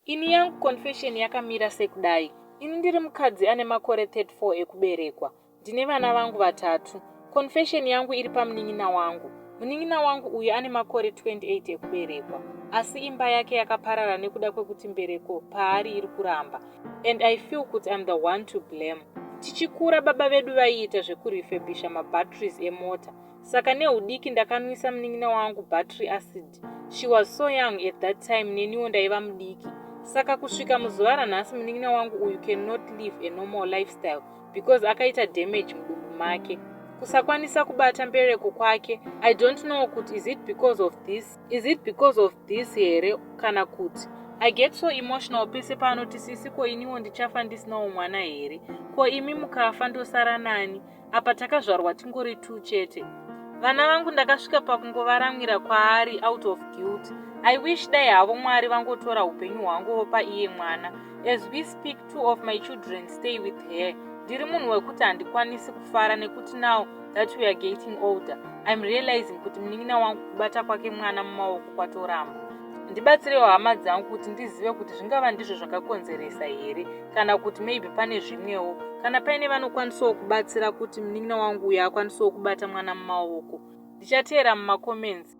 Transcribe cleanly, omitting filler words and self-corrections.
Ini yangu confession yakamira sekudai. Ini ndiri mukadzi ane makore 34 ekuberekwa. Ndine vana vangu 3. Confession yangu iri pamunin'ina wangu. Munin'ina wangu uyu ane makore 28 ekuberekwa. Asi imba yake yakaparara nekuda kwekuti mbereko paari iri kuramba. And I feel kuti I'm the one to blame. Tichikura baba vedu vaiita zvekurefebhisha mabatteries emota. Saka neudiki ndakanwisa munin'ina wangu battery acid. She was so young at that time neniwo ndaiva mudiki. Saka kusvika muzuva ranhasi munin'ina wangu uyu cannot live a normal lifestyle because akaita damage mudumbu make. Kusakwanisa kubata mbereko kwake. I don't know kuti is it because of this here kana kuti. I get so emotional pese panoti sisi ko iniwo ndichafa ndisinawo mwana here. Ko imi mukafa ndosara nani. Apa takazvarwa tingori 2 chete. Vana vangu ndakasvika pakungovaramwira kwaari out of guilt. I wish dai havo Mwari vangotora upenyu hwangu vopa iye mwana. As we speak, 2 of my children stay with her. Ndiri munhu wekuti handikwanisi kufara nekuti now that we are getting older, I'm realizing kuti munin'ina wangu kubata kwake mwana mumaoko kwatoramba. Ndibatsirewo hama dzangu kuti ndizive kuti zvingava ndizvo zvakakonzeresa here kana kuti maybe pane zvimwewo. Kana paine vanokwanisawo kubatsira kuti munin'ina wangu uyu akwanisawo kubata mwana mumaoko. Ndichateera mumacomments.